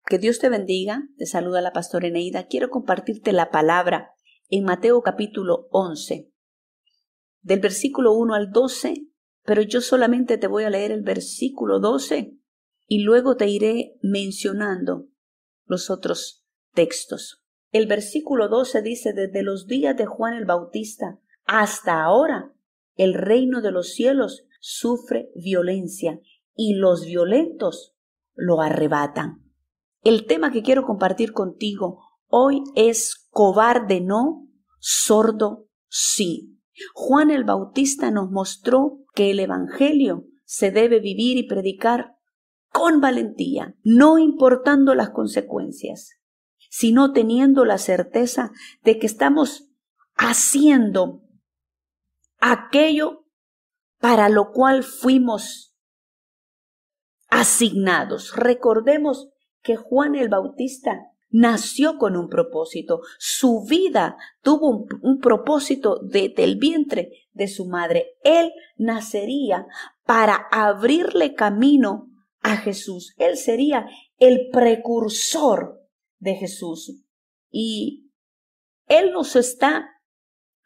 Que Dios te bendiga. Te saluda la pastora Eneida. Quiero compartirte la palabra en Mateo capítulo 11, del versículo 1 al 12, pero yo solamente te voy a leer el versículo 12 y luego te iré mencionando los otros textos. El versículo 12 dice: desde los días de Juan el Bautista hasta ahora, el reino de los cielos sufre violencia y los violentos lo arrebatan. El tema que quiero compartir contigo hoy es cobarde no, sordo sí. Juan el Bautista nos mostró que el evangelio se debe vivir y predicar con valentía, no importando las consecuencias, sino teniendo la certeza de que estamos haciendo aquello para lo cual fuimos asignados. Recordemos que Juan el Bautista nació con un propósito. Su vida tuvo un propósito desde el vientre de su madre. Él nacería para abrirle camino a Jesús. Él sería el precursor de Jesús. Y Él nos está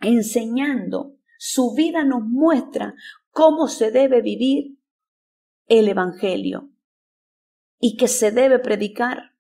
enseñando. Su vida nos muestra cómo se debe vivir el evangelio y que se debe predicar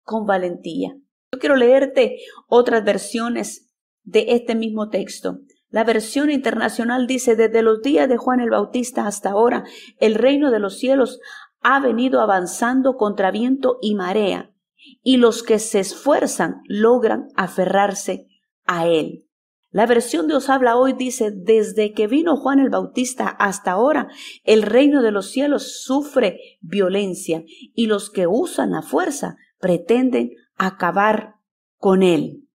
con valentía. Yo quiero leerte otras versiones de este mismo texto. La versión internacional dice: desde los días de Juan el Bautista hasta ahora, el reino de los cielos ha venido avanzando contra viento y marea, y los que se esfuerzan logran aferrarse a él. La versión Dios habla hoy dice: desde que vino Juan el Bautista hasta ahora, el reino de los cielos sufre violencia y los que usan la fuerza pretenden acabar con él.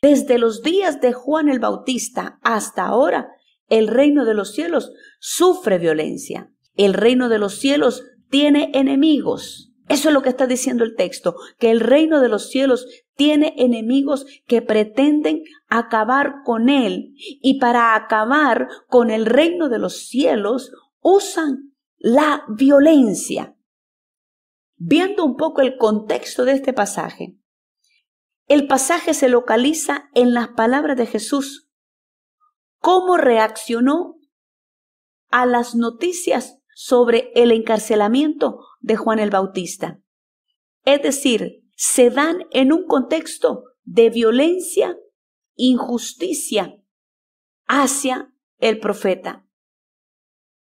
Desde los días de Juan el Bautista hasta ahora, el reino de los cielos sufre violencia. El reino de los cielos tiene enemigos. Eso es lo que está diciendo el texto, que el reino de los cielos tiene enemigos que pretenden acabar con él, y para acabar con el reino de los cielos usan la violencia. Viendo un poco el contexto de este pasaje, el pasaje se localiza en las palabras de Jesús. ¿Cómo reaccionó a las noticias sobre el encarcelamiento de Juan el Bautista? Es decir, se dan en un contexto de violencia, injusticia hacia el profeta.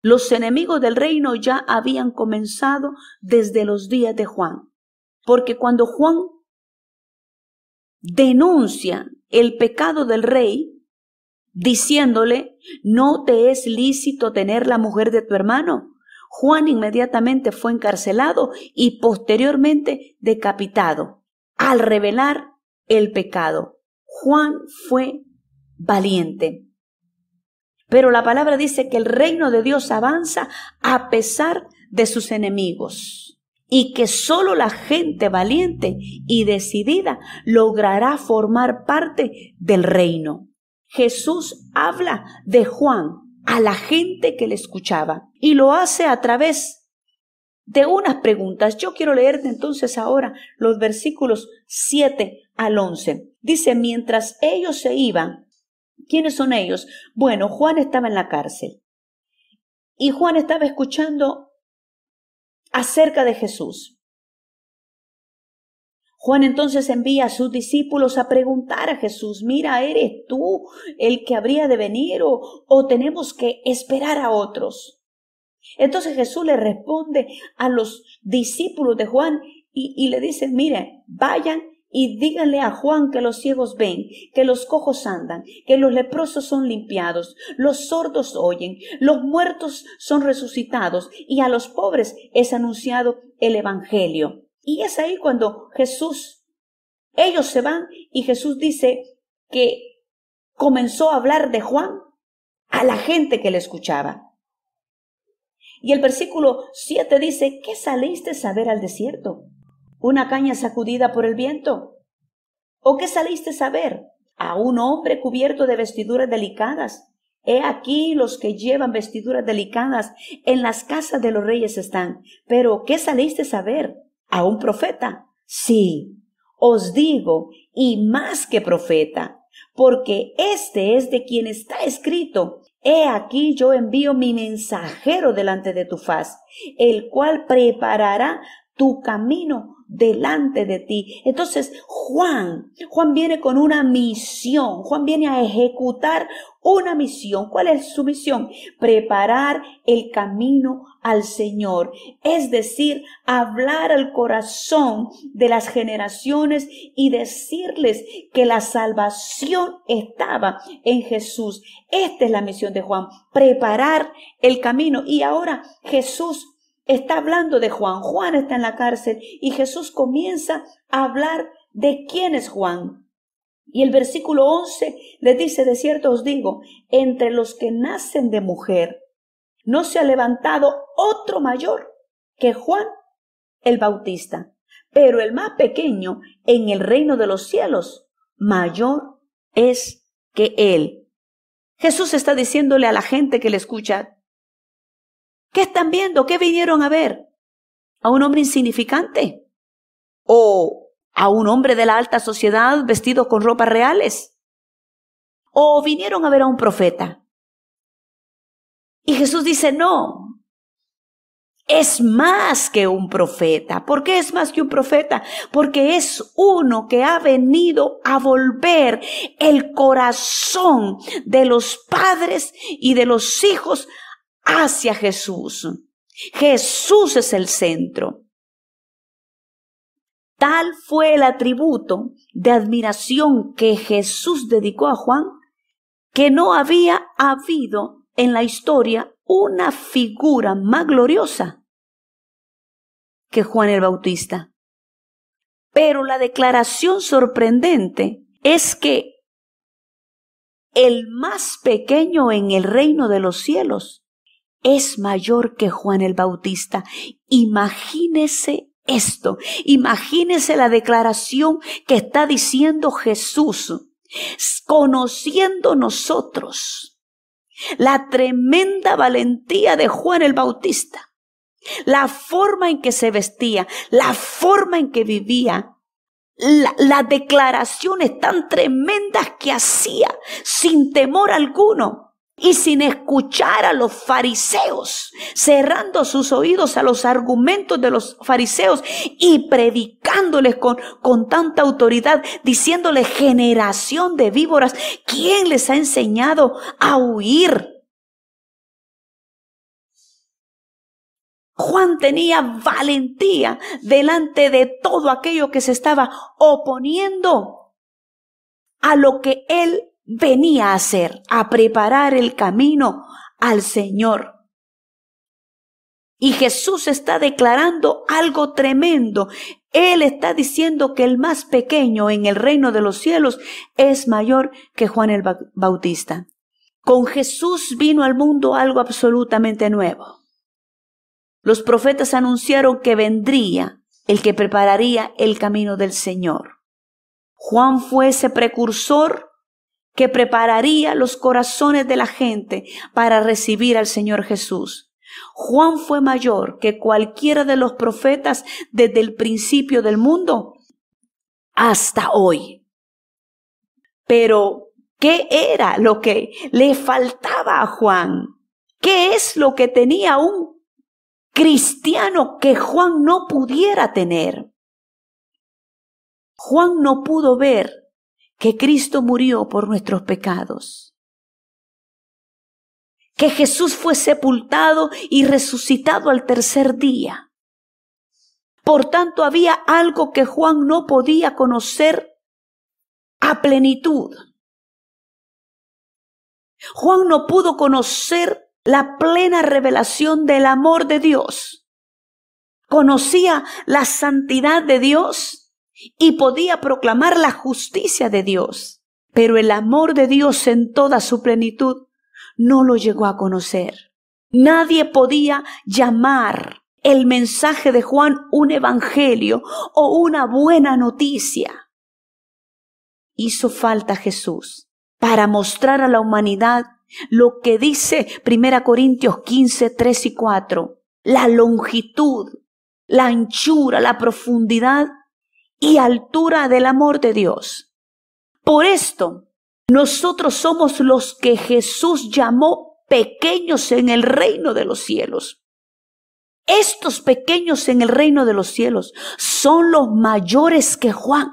Los enemigos del reino ya habían comenzado desde los días de Juan, porque cuando Juan denuncia el pecado del rey, diciéndole: no te es lícito tener la mujer de tu hermano, Juan inmediatamente fue encarcelado y posteriormente decapitado. Al revelar el pecado, Juan fue valiente. Pero la palabra dice que el reino de Dios avanza a pesar de sus enemigos, y que solo la gente valiente y decidida logrará formar parte del reino. Jesús habla de Juan a la gente que le escuchaba, y lo hace a través de unas preguntas. Yo quiero leerte entonces ahora los versículos 7 al 11. Dice: mientras ellos se iban. ¿Quiénes son ellos? Bueno, Juan estaba en la cárcel y Juan estaba escuchando acerca de Jesús. Juan entonces envía a sus discípulos a preguntar a Jesús: mira, ¿eres tú el que habría de venir o tenemos que esperar a otros? Entonces Jesús le responde a los discípulos de Juan y le dice: mire, vayan y díganle a Juan que los ciegos ven, que los cojos andan, que los leprosos son limpiados, los sordos oyen, los muertos son resucitados, y a los pobres es anunciado el evangelio. Y es ahí cuando ellos se van, y Jesús dice que comenzó a hablar de Juan a la gente que le escuchaba. Y el versículo 7 dice: ¿qué saliste a ver al desierto? ¿Una caña sacudida por el viento? ¿O qué saliste a ver? ¿A un hombre cubierto de vestiduras delicadas? He aquí los que llevan vestiduras delicadas en las casas de los reyes están. Pero ¿qué saliste a ver? ¿A un profeta? Sí, os digo, y más que profeta, porque este es de quien está escrito: he aquí yo envío mi mensajero delante de tu faz, el cual preparará tu camino delante de ti. Entonces Juan viene con una misión. Juan viene a ejecutar una misión. ¿Cuál es su misión? Preparar el camino al Señor. Es decir, hablar al corazón de las generaciones y decirles que la salvación estaba en Jesús. Esta es la misión de Juan, preparar el camino. Y ahora Jesús está hablando de Juan. Juan está en la cárcel y Jesús comienza a hablar de quién es Juan. Y el versículo 11 le dice: de cierto os digo, entre los que nacen de mujer no se ha levantado otro mayor que Juan el Bautista, pero el más pequeño en el reino de los cielos mayor es que él. Jesús está diciéndole a la gente que le escucha: ¿qué están viendo? ¿Qué vinieron a ver? ¿A un hombre insignificante? ¿O a un hombre de la alta sociedad vestido con ropas reales? ¿O vinieron a ver a un profeta? Y Jesús dice: no, es más que un profeta. ¿Por qué es más que un profeta? Porque es uno que ha venido a volver el corazón de los padres y de los hijos hacia Jesús. Jesús es el centro. Tal fue el atributo de admiración que Jesús dedicó a Juan, que no había habido en la historia una figura más gloriosa que Juan el Bautista. Pero la declaración sorprendente es que el más pequeño en el reino de los cielos es mayor que Juan el Bautista. Imagínese esto, imagínese la declaración que está diciendo Jesús, conociendo nosotros la tremenda valentía de Juan el Bautista, la forma en que se vestía, la forma en que vivía, las declaraciones tan tremendas que hacía sin temor alguno. Y sin escuchar a los fariseos, cerrando sus oídos a los argumentos de los fariseos y predicándoles con tanta autoridad, diciéndoles: generación de víboras, ¿quién les ha enseñado a huir? Juan tenía valentía delante de todo aquello que se estaba oponiendo a lo que él venía a hacer, a preparar el camino al Señor. Y Jesús está declarando algo tremendo. Él está diciendo que el más pequeño en el reino de los cielos es mayor que Juan el Bautista. Con Jesús vino al mundo algo absolutamente nuevo. Los profetas anunciaron que vendría el que prepararía el camino del Señor. Juan fue ese precursor que prepararía los corazones de la gente para recibir al Señor Jesús. Juan fue mayor que cualquiera de los profetas desde el principio del mundo hasta hoy. Pero, ¿qué era lo que le faltaba a Juan? ¿Qué es lo que tenía un cristiano que Juan no pudiera tener? Juan no pudo ver que Cristo murió por nuestros pecados, que Jesús fue sepultado y resucitado al tercer día. Por tanto, había algo que Juan no podía conocer a plenitud. Juan no pudo conocer la plena revelación del amor de Dios. Conocía la santidad de Dios y podía proclamar la justicia de Dios, pero el amor de Dios en toda su plenitud no lo llegó a conocer. Nadie podía llamar el mensaje de Juan un evangelio o una buena noticia. Hizo falta Jesús para mostrar a la humanidad lo que dice 1 Corintios 15, 3 y 4, la longitud, la anchura, la profundidad y altura del amor de Dios. Por esto, nosotros somos los que Jesús llamó pequeños en el reino de los cielos. Estos pequeños en el reino de los cielos son los mayores que Juan.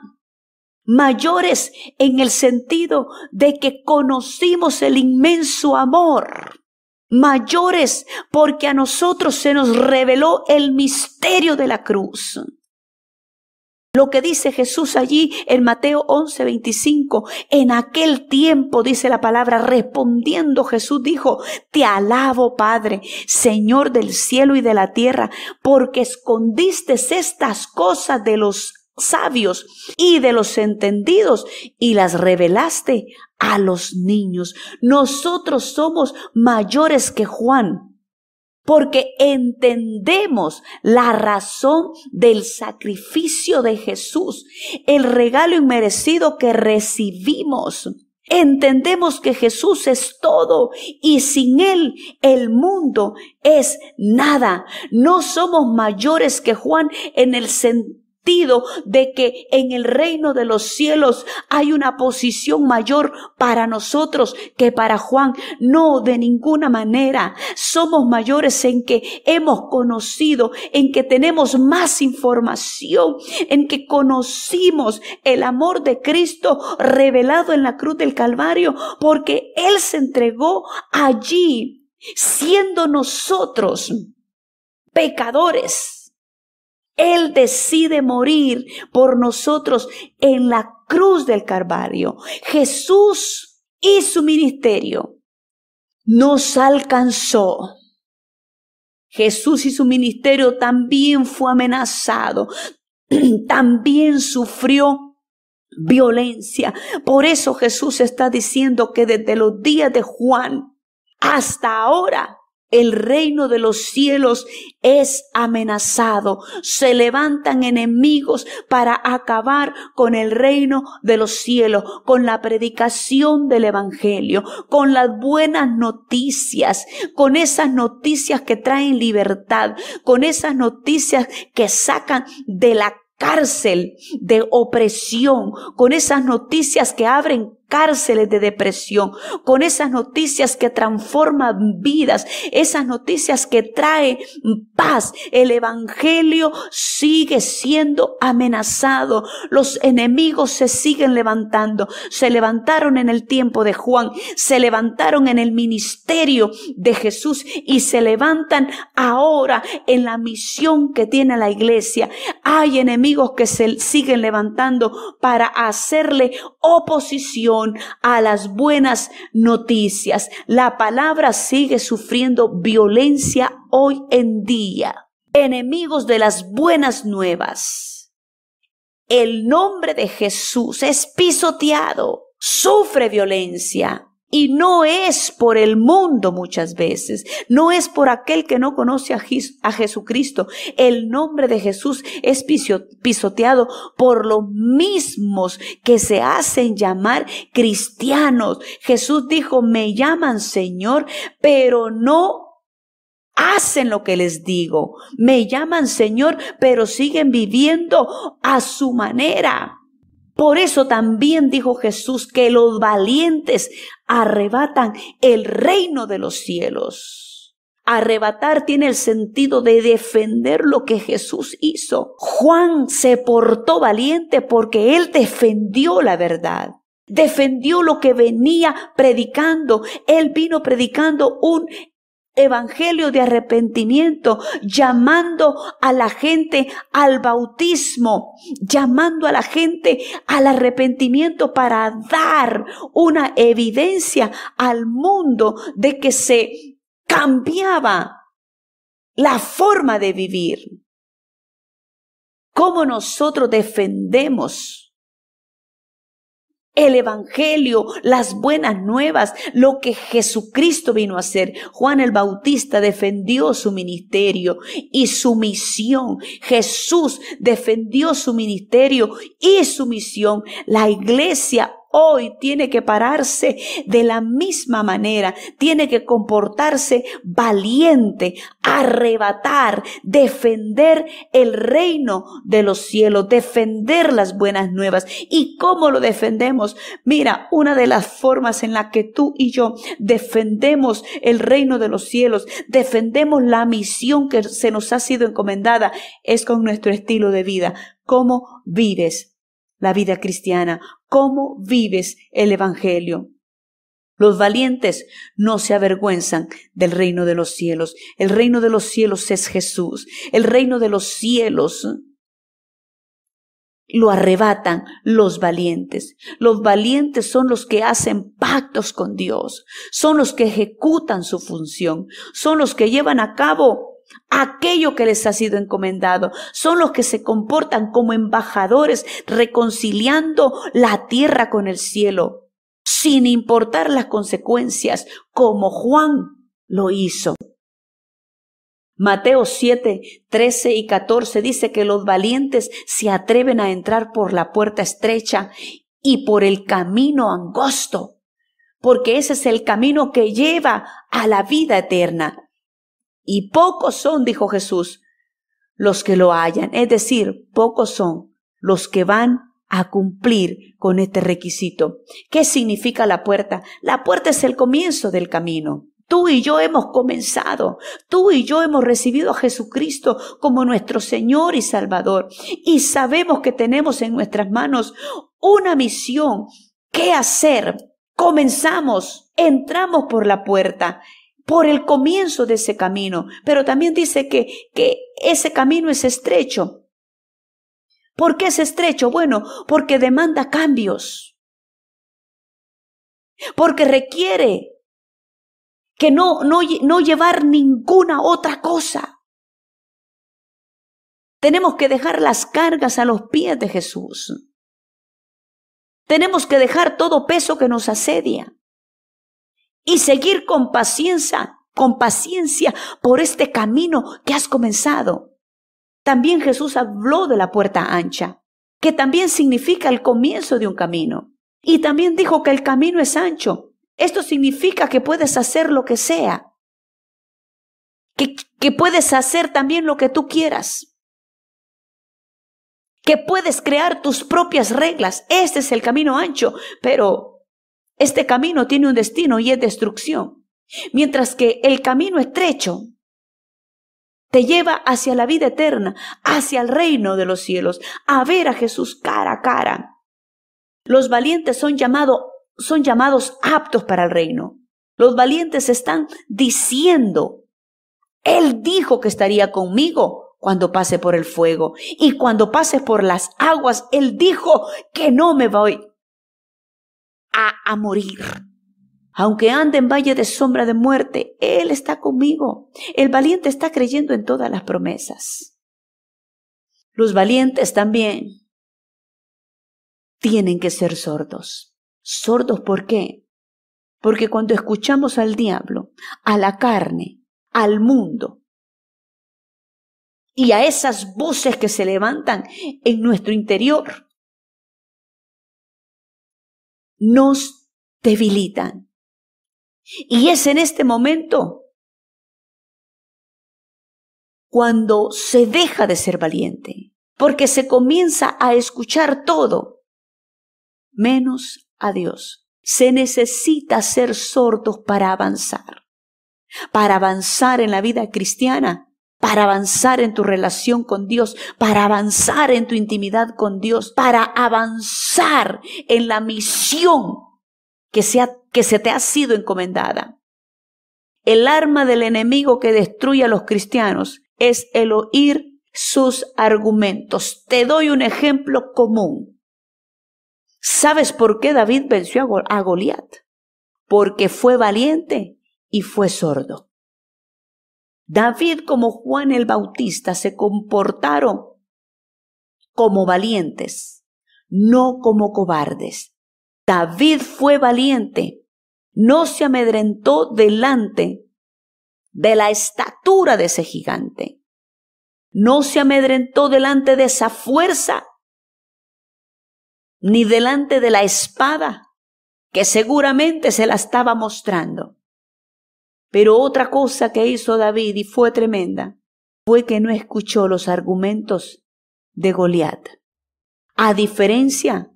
Mayores en el sentido de que conocimos el inmenso amor. Mayores porque a nosotros se nos reveló el misterio de la cruz. Lo que dice Jesús allí en Mateo 11:25, en aquel tiempo, dice la palabra, respondiendo Jesús dijo: te alabo, Padre, Señor del cielo y de la tierra, porque escondiste estas cosas de los sabios y de los entendidos y las revelaste a los niños. Nosotros somos mayores que Juan, porque entendemos la razón del sacrificio de Jesús, el regalo inmerecido que recibimos. Entendemos que Jesús es todo y sin Él el mundo es nada. No somos mayores que Juan en el sentido de que en el reino de los cielos hay una posición mayor para nosotros que para Juan. No, de ninguna manera. Somos mayores en que hemos conocido, en que tenemos más información, en que conocimos el amor de Cristo revelado en la cruz del Calvario, porque Él se entregó allí, siendo nosotros pecadores. Él decide morir por nosotros en la cruz del Calvario. Jesús y su ministerio nos alcanzó. Jesús y su ministerio también fue amenazado, también sufrió violencia. Por eso Jesús está diciendo que desde los días de Juan hasta ahora, el reino de los cielos es amenazado. Se levantan enemigos para acabar con el reino de los cielos, con la predicación del evangelio, con las buenas noticias, con esas noticias que traen libertad, con esas noticias que sacan de la cárcel de opresión, con esas noticias que abren cárceles de depresión, con esas noticias que transforman vidas, esas noticias que traen paz. El evangelio sigue siendo amenazado. Los enemigos se siguen levantando. Se levantaron en el tiempo de Juan, se levantaron en el ministerio de Jesús y se levantan ahora en la misión que tiene la iglesia. Hay enemigos que se siguen levantando para hacerle oposición a las buenas noticias. La palabra sigue sufriendo violencia hoy en día. Enemigos de las buenas nuevas. El nombre de Jesús es pisoteado, sufre violencia. Y no es por el mundo muchas veces, no es por aquel que no conoce a Jesucristo. El nombre de Jesús es pisoteado por los mismos que se hacen llamar cristianos. Jesús dijo: me llaman Señor, pero no hacen lo que les digo. Me llaman Señor, pero siguen viviendo a su manera. Por eso también dijo Jesús que los valientes arrebatan el reino de los cielos. Arrebatar tiene el sentido de defender lo que Jesús hizo. Juan se portó valiente porque él defendió la verdad. Defendió lo que venía predicando. Él vino predicando un evangelio de arrepentimiento, llamando a la gente al bautismo, llamando a la gente al arrepentimiento para dar una evidencia al mundo de que se cambiaba la forma de vivir. ¿Cómo nosotros defendemos el evangelio, las buenas nuevas, lo que Jesucristo vino a hacer? Juan el Bautista defendió su ministerio y su misión. Jesús defendió su ministerio y su misión. La iglesia hoy tiene que pararse de la misma manera, tiene que comportarse valiente, arrebatar, defender el reino de los cielos, defender las buenas nuevas. ¿Y cómo lo defendemos? Mira, una de las formas en la que tú y yo defendemos el reino de los cielos, defendemos la misión que se nos ha sido encomendada, es con nuestro estilo de vida. ¿Cómo vives la vida cristiana? ¿Cómo vives el evangelio? Los valientes no se avergüenzan del reino de los cielos. El reino de los cielos es Jesús. El reino de los cielos lo arrebatan los valientes. Los valientes son los que hacen pactos con Dios, son los que ejecutan su función, son los que llevan a cabo aquello que les ha sido encomendado, son los que se comportan como embajadores reconciliando la tierra con el cielo, sin importar las consecuencias, como Juan lo hizo. Mateo 7, 13 y 14 dice que los valientes se atreven a entrar por la puerta estrecha y por el camino angosto, porque ese es el camino que lleva a la vida eterna. Y pocos son, dijo Jesús, los que lo hallan, es decir, pocos son los que van a cumplir con este requisito. ¿Qué significa la puerta? La puerta es el comienzo del camino. Tú y yo hemos comenzado, tú y yo hemos recibido a Jesucristo como nuestro Señor y Salvador, y sabemos que tenemos en nuestras manos una misión. ¿Qué hacer? Comenzamos, entramos por la puerta, por el comienzo de ese camino, pero también dice que ese camino es estrecho. ¿Por qué es estrecho? Bueno, porque demanda cambios, porque requiere que no llevar ninguna otra cosa. Tenemos que dejar las cargas a los pies de Jesús. Tenemos que dejar todo peso que nos asedia y seguir con paciencia por este camino que has comenzado. También Jesús habló de la puerta ancha, que también significa el comienzo de un camino. Y también dijo que el camino es ancho. Esto significa que puedes hacer lo que sea, que puedes hacer también lo que tú quieras, que puedes crear tus propias reglas. Este es el camino ancho, pero este camino tiene un destino y es destrucción. Mientras que el camino estrecho te lleva hacia la vida eterna, hacia el reino de los cielos, a ver a Jesús cara a cara. Los valientes son llamados aptos para el reino. Los valientes están diciendo, Él dijo que estaría conmigo cuando pase por el fuego, y cuando pase por las aguas, Él dijo que no me voy a morir. Aunque ande en valle de sombra de muerte, Él está conmigo. El valiente está creyendo en todas las promesas. Los valientes también tienen que ser sordos. ¿Sordos por qué? Porque cuando escuchamos al diablo, a la carne, al mundo y a esas voces que se levantan en nuestro interior, nos debilitan. Y es en este momento cuando se deja de ser valiente, porque se comienza a escuchar todo, menos a Dios. Se necesita ser sordos para avanzar en la vida cristiana, para avanzar en tu relación con Dios, para avanzar en tu intimidad con Dios, para avanzar en la misión que se te ha sido encomendada. El arma del enemigo que destruye a los cristianos es el oír sus argumentos. Te doy un ejemplo común. ¿Sabes por qué David venció a Goliat? Porque fue valiente y fue sordo. David, como Juan el Bautista, se comportaron como valientes, no como cobardes. David fue valiente, no se amedrentó delante de la estatura de ese gigante. No se amedrentó delante de esa fuerza, ni delante de la espada, que seguramente se la estaba mostrando. Pero otra cosa que hizo David, y fue tremenda, fue que no escuchó los argumentos de Goliat. A diferencia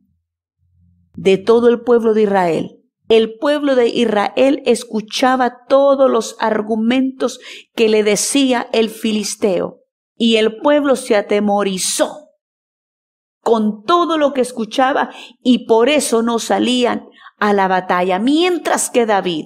de todo el pueblo de Israel, el pueblo de Israel escuchaba todos los argumentos que le decía el filisteo, y el pueblo se atemorizó con todo lo que escuchaba, y por eso no salían a la batalla. Mientras que David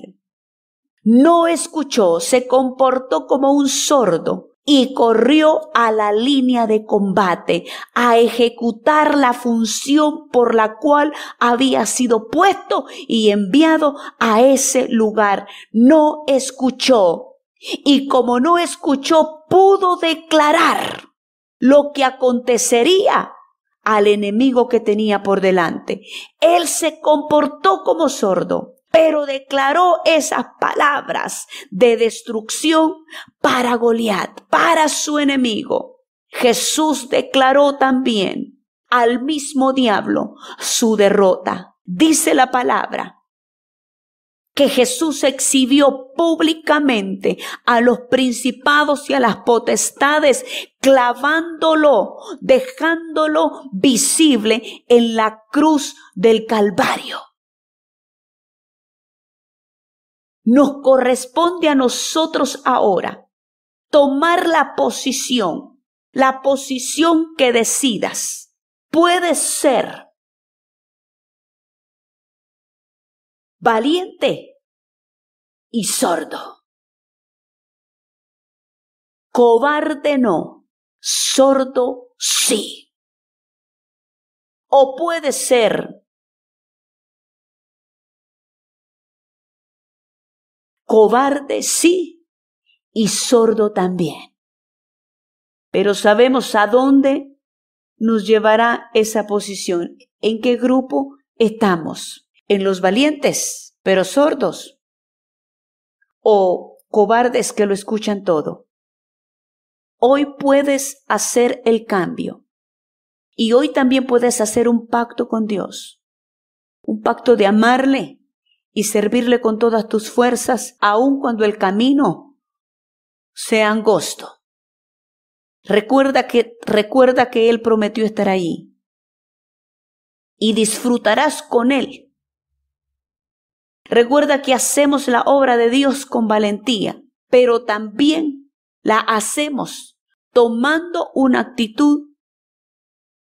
no escuchó, se comportó como un sordo y corrió a la línea de combate a ejecutar la función por la cual había sido puesto y enviado a ese lugar. No escuchó, y como no escuchó, pudo declarar lo que acontecería al enemigo que tenía por delante. Él se comportó como sordo, pero declaró esas palabras de destrucción para Goliat, para su enemigo. Jesús declaró también al mismo diablo su derrota. Dice la palabra que Jesús exhibió públicamente a los principados y a las potestades, clavándolo, dejándolo visible en la cruz del Calvario. Nos corresponde a nosotros ahora tomar la posición que decidas. Puedes ser valiente y sordo. Cobarde no, sordo sí. O puede ser cobarde sí y sordo también. Pero sabemos a dónde nos llevará esa posición. ¿En qué grupo estamos? ¿En los valientes pero sordos? ¿O cobardes que lo escuchan todo? Hoy puedes hacer el cambio. Y hoy también puedes hacer un pacto con Dios. Un pacto de amarle y servirle con todas tus fuerzas, aun cuando el camino sea angosto. Recuerda que Él prometió estar ahí. Y disfrutarás con Él. Recuerda que hacemos la obra de Dios con valentía, pero también la hacemos tomando una actitud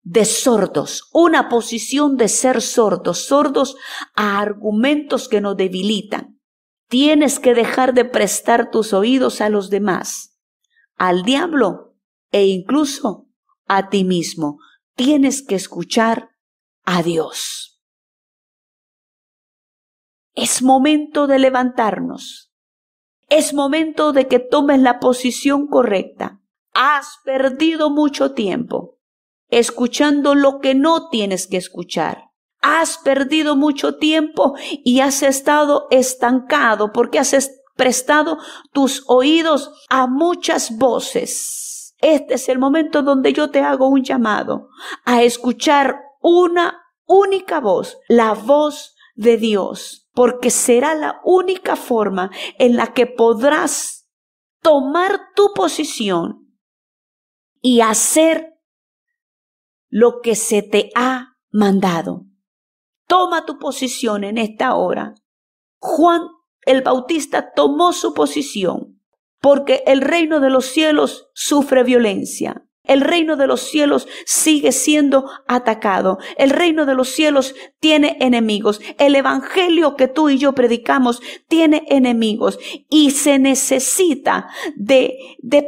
de sordos, una posición de ser sordos, sordos a argumentos que nos debilitan. Tienes que dejar de prestar tus oídos a los demás, al diablo e incluso a ti mismo. Tienes que escuchar a Dios. Es momento de levantarnos. Es momento de que tomes la posición correcta. Has perdido mucho tiempo escuchando lo que no tienes que escuchar. Has perdido mucho tiempo y has estado estancado porque has prestado tus oídos a muchas voces. Este es el momento donde yo te hago un llamado a escuchar una única voz, la voz de Dios, porque será la única forma en la que podrás tomar tu posición y hacer lo que se te ha mandado. Toma tu posición en esta hora. Juan el Bautista tomó su posición porque el reino de los cielos sufre violencia. El reino de los cielos sigue siendo atacado. El reino de los cielos tiene enemigos. El evangelio que tú y yo predicamos tiene enemigos. Y se necesita de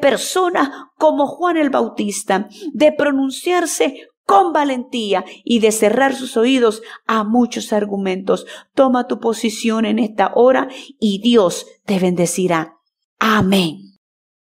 personas como Juan el Bautista, de pronunciarse con valentía y de cerrar sus oídos a muchos argumentos. Toma tu posición en esta hora y Dios te bendecirá. Amén.